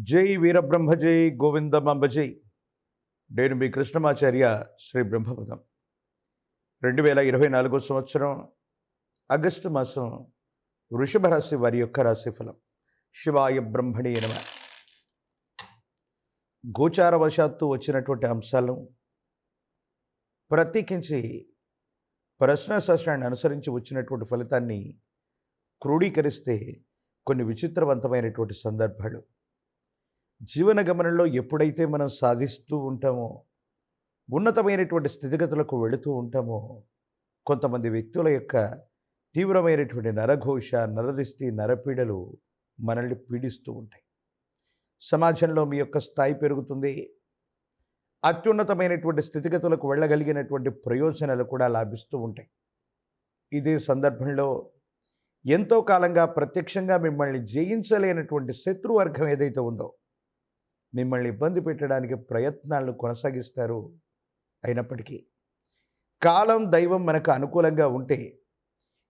జై వీరబ్రహ్మ జై గోవిందమాంబ జై. నేను మీ కృష్ణమాచార్య శ్రీ బ్రహ్మపదం. 2024 సంవత్సరం ఆగస్టు మాసం వృషభ రాశి వారి యొక్క రాశిఫలం. శివాయ బ్రహ్మణి నమః. గోచారవశాత్తు వచ్చినటువంటి అంశాలను ప్రత్యేకించి ప్రశ్నాశాస్త్రాన్ని అనుసరించి వచ్చినటువంటి ఫలితాన్ని క్రోడీకరిస్తే కొన్ని విచిత్రవంతమైనటువంటి సందర్భాలు జీవన గమనంలో ఎప్పుడైతే మనం సాధిస్తూ ఉంటామో, ఉన్నతమైనటువంటి స్థితిగతులకు వెళుతూ ఉంటామో, కొంతమంది వ్యక్తుల యొక్క తీవ్రమైనటువంటి నరఘోష, నరదిష్టి, నరపీడలు మనల్ని పీడిస్తూ ఉంటాయి. సమాజంలో మీ యొక్క స్థాయి పెరుగుతుంది. అత్యున్నతమైనటువంటి స్థితిగతులకు వెళ్ళగలిగినటువంటి ప్రయోజనాలు కూడా లాభిస్తూ ఉంటాయి. ఇదే సందర్భంలో ఎంతో కాలంగా ప్రత్యక్షంగా మిమ్మల్ని జయించలేనటువంటి శత్రువర్గం ఏదైతే ఉందో, మిమ్మల్ని ఇబ్బంది పెట్టడానికి ప్రయత్నాలను కొనసాగిస్తారు. అయినప్పటికీ కాలం, దైవం మనకు అనుకూలంగా ఉంటే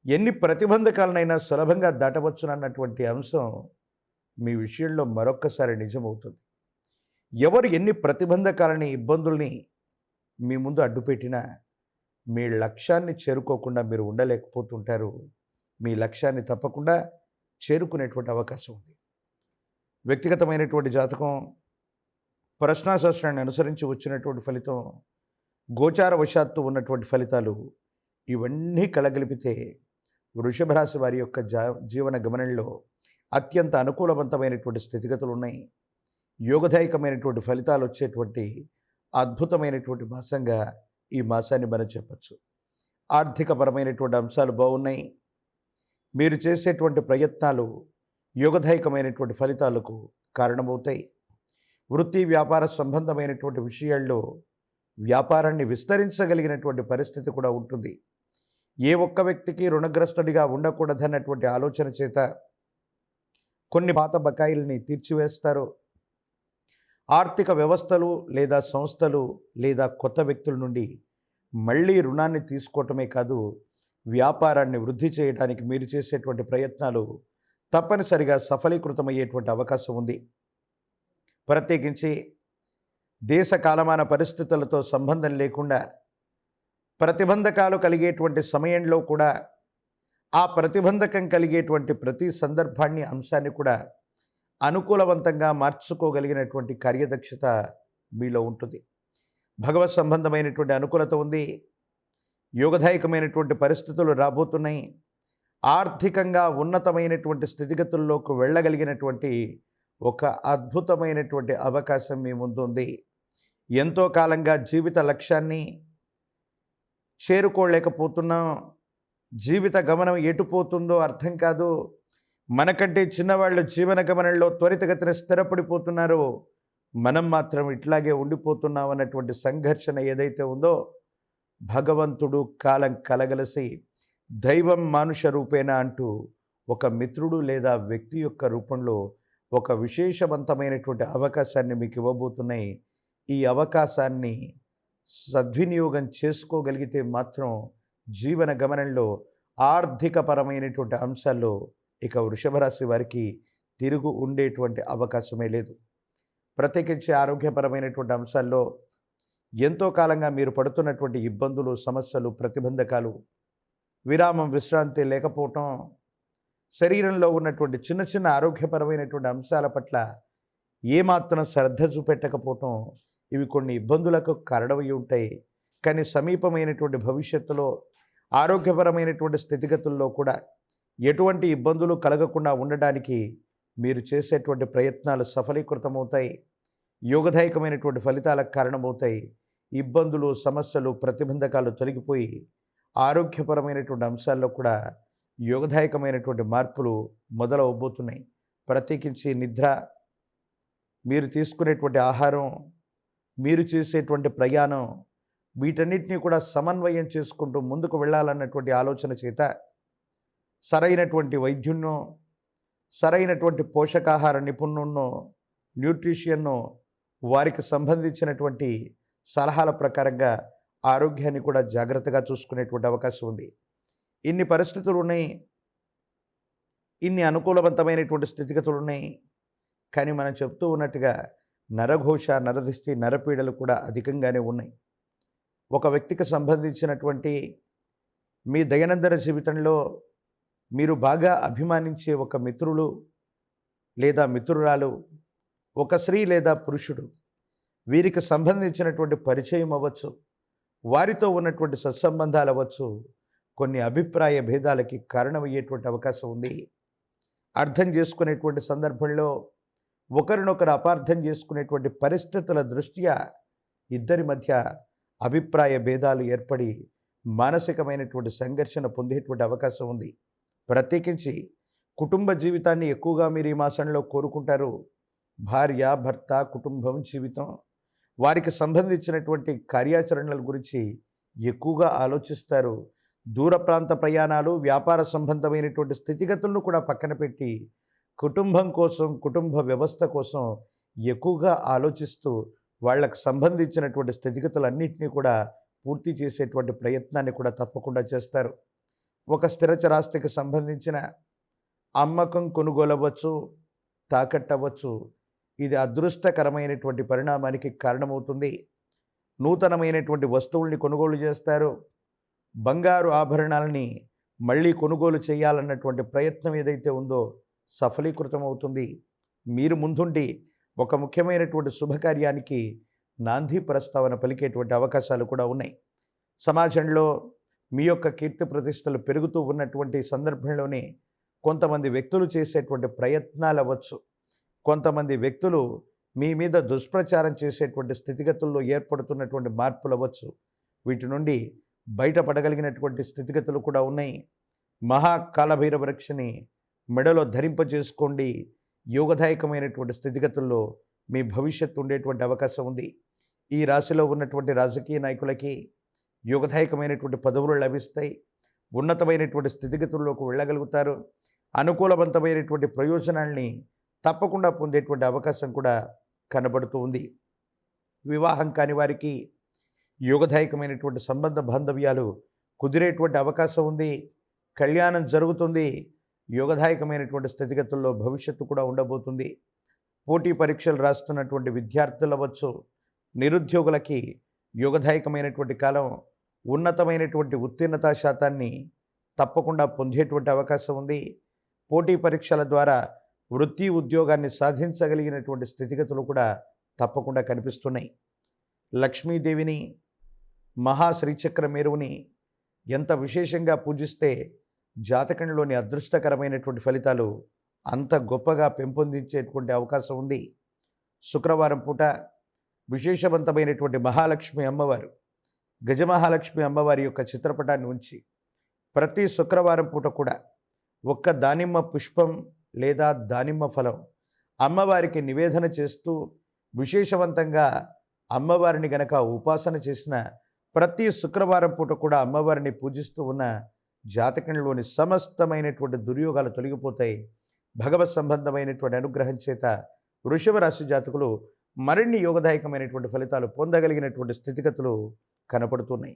ఎన్ని ప్రతిబంధకాలనైనా సులభంగా దాటవచ్చునన్నటువంటి అంశం మీ విషయంలో మరొక్కసారి నిజమవుతుంది. ఎవరు ఎన్ని ప్రతిబంధకాలని, ఇబ్బందుల్ని మీ ముందు అడ్డుపెట్టినా మీ లక్ష్యాన్ని చేరుకోకుండా మీరు ఉండలేకపోతుంటారు. మీ లక్ష్యాన్ని తప్పకుండా చేరుకునేటువంటి అవకాశం ఉంది. వ్యక్తిగతమైనటువంటి జాతకం, ప్రశ్నాశాస్త్రాన్ని అనుసరించి వచ్చినటువంటి ఫలితం, గోచారవశాత్తు ఉన్నటువంటి ఫలితాలు, ఇవన్నీ కలగలిపితే వృషభ రాశి వారి యొక్క జీవన గమనంలో అత్యంత అనుకూలవంతమైనటువంటి స్థితిగతులు ఉన్నాయి. యోగదాయకమైనటువంటి ఫలితాలు వచ్చేటువంటి అద్భుతమైనటువంటి మాసంగా ఈ మాసాన్ని మనం చెప్పచ్చు. ఆర్థికపరమైనటువంటి అంశాలు బాగున్నాయి. మీరు చేసేటువంటి ప్రయత్నాలు యోగదాయకమైనటువంటి ఫలితాలకు కారణమవుతాయి. వృత్తి, వ్యాపార సంబంధమైనటువంటి విషయాల్లో వ్యాపారాన్ని విస్తరించగలిగినటువంటి పరిస్థితి కూడా ఉంటుంది. ఏ ఒక్క వ్యక్తికి రుణగ్రస్తుడిగా ఉండకూడదన్నటువంటి ఆలోచన చేత కొన్ని పాత బకాయిల్ని తీర్చివేస్తారు. ఆర్థిక వ్యవస్థలు లేదా సంస్థలు లేదా కొత్త వ్యక్తుల నుండి మళ్ళీ రుణాన్ని తీసుకోవటమే కాదు, వ్యాపారాన్ని వృద్ధి చేయడానికి మీరు చేసేటువంటి ప్రయత్నాలు తప్పనిసరిగా సఫలీకృతమయ్యేటువంటి అవకాశం ఉంది. ప్రత్యేకించి దేశ కాలమాన పరిస్థితులతో సంబంధం లేకుండా ప్రతిబంధకాలు కలిగేటువంటి సమయంలో కూడా ఆ ప్రతిబంధకం కలిగేటువంటి ప్రతి సందర్భాన్ని, అంశాన్ని కూడా అనుకూలవంతంగా మార్చుకోగలిగినటువంటి కార్యదక్షత మీలో ఉంటుంది. భగవత్ సంబంధమైనటువంటి అనుకూలత ఉంది. యోగదాయకమైనటువంటి పరిస్థితులు రాబోతున్నాయి. ఆర్థికంగా ఉన్నతమైనటువంటి స్థితిగతుల్లోకి వెళ్ళగలిగినటువంటి ఒక అద్భుతమైనటువంటి అవకాశం మీ ముందు ఉంది. ఎంతో కాలంగా జీవిత లక్ష్యాన్ని చేరుకోలేకపోతున్నాం. జీవిత గమనం ఎటుపోతుందో అర్థం కాదు. మనకంటే చిన్నవాళ్ళు జీవన గమనంలో త్వరితగతిన స్థిరపడిపోతున్నారు. మనం మాత్రం ఇట్లాగే ఉండిపోతున్నాం అన్నటువంటి సంఘర్షణ ఏదైతే ఉందో, భగవంతుడు, కాలం కలగలసి దైవం మానుష రూపేణ అంటూ ఒక మిత్రుడు లేదా వ్యక్తి యొక్క రూపంలో ఒక విశేషవంతమైనటువంటి అవకాశాన్ని మీకు ఇవ్వబోతున్నాయి. ఈ అవకాశాన్ని సద్వినియోగం చేసుకోగలిగితే మాత్రం జీవన గమనంలో ఆర్థికపరమైనటువంటి అంశాల్లో ఇక వృషభ రాశి వారికి తిరుగు ఉండేటువంటి అవకాశమే లేదు. ప్రత్యేకించి ఆరోగ్యపరమైనటువంటి అంశాల్లో ఎంతో కాలంగా మీరు పడుతున్నటువంటి ఇబ్బందులు, సమస్యలు, ప్రతిబంధకాలు, విరామం, విశ్రాంతి లేకపోవటం, శరీరంలో ఉన్నటువంటి చిన్న చిన్న ఆరోగ్యపరమైనటువంటి అంశాల పట్ల ఏమాత్రం శ్రద్ధ చూపెట్టకపోవటం, ఇవి కొన్ని ఇబ్బందులకు కారణమై ఉంటాయి. కానీ సమీపమైనటువంటి భవిష్యత్తులో ఆరోగ్యపరమైనటువంటి స్థితిగతుల్లో కూడా ఎటువంటి ఇబ్బందులు కలగకుండా ఉండడానికి మీరు చేసేటువంటి ప్రయత్నాలు సఫలీకృతమవుతాయి. యోగదాయకమైనటువంటి ఫలితాలకు కారణమవుతాయి. ఇబ్బందులు, సమస్యలు, ప్రతిబంధకాలు తొలగిపోయి ఆరోగ్యపరమైనటువంటి అంశాల్లో కూడా యోగదాయకమైనటువంటి మార్పులు మొదలవబోతున్నాయి. ప్రత్యేకించి నిద్ర, మీరు తీసుకునేటువంటి ఆహారం, మీరు చేసేటువంటి ప్రయాణం, వీటన్నిటినీ కూడా సమన్వయం చేసుకుంటూ ముందుకు వెళ్ళాలన్నటువంటి ఆలోచన చేత సరైనటువంటి వైద్యున్నో, సరైనటువంటి పోషకాహార నిపుణున్నో, న్యూట్రిషియన్నో, వారికి సంబంధించినటువంటి సలహాల ప్రకారంగా ఆరోగ్యాన్ని కూడా జాగ్రత్తగా చూసుకునేటువంటి అవకాశం ఉంది. ఇన్ని పరిస్థితులు ఉన్నాయి. ఇన్ని అనుకూలవంతమైనటువంటి స్థితిగతులు ఉన్నాయి. కానీ మనం చెప్తూ ఉన్నట్టుగా నరఘోష, నరదిష్టి, నరపీడలు కూడా అధికంగానే ఉన్నాయి. ఒక వ్యక్తికి సంబంధించినటువంటి మీ దైనందిన జీవితంలో మీరు బాగా అభిమానించే ఒక మిత్రులు లేదా మిత్రురాలు, ఒక స్త్రీ లేదా పురుషుడు, వీరికి సంబంధించినటువంటి పరిచయం అవ్వచ్చు, వారితో ఉన్నటువంటి సత్సంబంధాలు అవ్వచ్చు, కొన్ని అభిప్రాయ భేదాలకి కారణమయ్యేటువంటి అవకాశం ఉంది. అర్థం చేసుకునేటువంటి సందర్భంలో ఒకరినొకరు అపార్థం చేసుకునేటువంటి పరిస్థితుల దృష్ట్యా ఇద్దరి మధ్య అభిప్రాయ భేదాలు ఏర్పడి మానసికమైనటువంటి సంఘర్షణ పొందేటువంటి అవకాశం ఉంది. ప్రత్యేకించి కుటుంబ జీవితాన్ని ఎక్కువగా మీరు ఈ మాసంలో కోరుకుంటారు. భార్య, భర్త, కుటుంబం, జీవితం, వారికి సంబంధించినటువంటి కార్యాచరణల గురించి ఎక్కువగా ఆలోచిస్తారు. దూర ప్రాంత ప్రయాణాలు, వ్యాపార సంబంధమైనటువంటి స్థితిగతులను కూడా పక్కన పెట్టి కుటుంబం కోసం, కుటుంబ వ్యవస్థ కోసం ఎక్కువగా ఆలోచిస్తూ వాళ్ళకు సంబంధించినటువంటి స్థితిగతులన్నింటినీ కూడా పూర్తి చేసేటువంటి ప్రయత్నాన్ని కూడా తప్పకుండా చేస్తారు. ఒక స్థిరచరాస్తికి సంబంధించిన అమ్మకం, కొనుగోలు అవ్వచ్చు, తాకట్టవచ్చు. ఇది అదృష్టకరమైనటువంటి పరిణామానికి కారణమవుతుంది. నూతనమైనటువంటి వస్తువుల్ని కొనుగోలు చేస్తారు. బంగారు ఆభరణాలని మళ్ళీ కొనుగోలు చేయాలన్నటువంటి ప్రయత్నం ఏదైతే ఉందో సఫలీకృతం అవుతుంది. మీరు ముందుండి ఒక ముఖ్యమైనటువంటి శుభకార్యానికి నాంది ప్రస్తావన పలికేటువంటి అవకాశాలు కూడా ఉన్నాయి. సమాజంలో మీ యొక్క కీర్తి ప్రతిష్టలు పెరుగుతూ ఉన్నటువంటి సందర్భంలోనే కొంతమంది వ్యక్తులు చేసేటువంటి ప్రయత్నాలు అవ్వచ్చు, కొంతమంది వ్యక్తులు మీ మీద దుష్ప్రచారం చేసేటువంటి స్థితిగతుల్లో ఏర్పడుతున్నటువంటి మార్పులు అవ్వచ్చు. వీటి నుండి బయటపడగలిగినటువంటి స్థితిగతులు కూడా ఉన్నాయి. మహాకాలభైరవ వృక్షని మెడలో ధరింపజేసుకోండి. యోగదాయకమైనటువంటి స్థితిగతుల్లో మీ భవిష్యత్తు ఉండేటువంటి అవకాశం ఉంది. ఈ రాశిలో ఉన్నటువంటి రాజకీయ నాయకులకి యోగదాయకమైనటువంటి పదవులు లభిస్తాయి. ఉన్నతమైనటువంటి స్థితిగతుల్లోకి వెళ్ళగలుగుతారు. అనుకూలవంతమైనటువంటి ప్రయోజనాల్ని తప్పకుండా పొందేటువంటి అవకాశం కూడా కనబడుతూ ఉంది. వివాహం కాని వారికి యోగదాయకమైనటువంటి సంబంధ బాంధవ్యాలు కుదిరేటువంటి అవకాశం ఉంది. కళ్యాణం జరుగుతుంది. యోగదాయకమైనటువంటి స్థితిగతుల్లో భవిష్యత్తు కూడా ఉండబోతుంది. పోటీ పరీక్షలు రాస్తున్నటువంటి విద్యార్థులు అవ్వచ్చు, నిరుద్యోగులకి యోగదాయకమైనటువంటి కాలం. ఉన్నతమైనటువంటి ఉత్తీర్ణతా శాతాన్ని తప్పకుండా పొందేటువంటి అవకాశం ఉంది. పోటీ పరీక్షల ద్వారా వృత్తి, ఉద్యోగాన్ని సాధించగలిగినటువంటి స్థితిగతులు కూడా తప్పకుండా కనిపిస్తున్నాయి. లక్ష్మీదేవిని, మహాశ్రీచక్ర మేరువుని ఎంత విశేషంగా పూజిస్తే జాతకంలోని అదృష్టకరమైనటువంటి ఫలితాలు అంత గొప్పగా పెంపొందించేటువంటి అవకాశం ఉంది. శుక్రవారం పూట విశేషవంతమైనటువంటి మహాలక్ష్మి అమ్మవారు, గజమహాలక్ష్మి అమ్మవారి యొక్క చిత్రపటాన్ని ఉంచి ప్రతి శుక్రవారం పూట కూడా ఒక్క దానిమ్మ పుష్పం లేదా దానిమ్మ ఫలం అమ్మవారికి నివేదన చేస్తూ విశేషవంతంగా అమ్మవారిని గనక ఉపాసన చేసిన ప్రతి శుక్రవారం పూట కూడా అమ్మవారిని పూజిస్తూ ఉన్న జాతకంలోని సమస్తమైనటువంటి దుర్యోగాలు తొలగిపోతాయి. భగవత్ సంబంధమైనటువంటి అనుగ్రహం చేత వృషభ రాశి జాతకులు మరిన్ని యోగదాయకమైనటువంటి ఫలితాలు పొందగలిగినటువంటి స్థితిగతులు కనపడుతున్నాయి.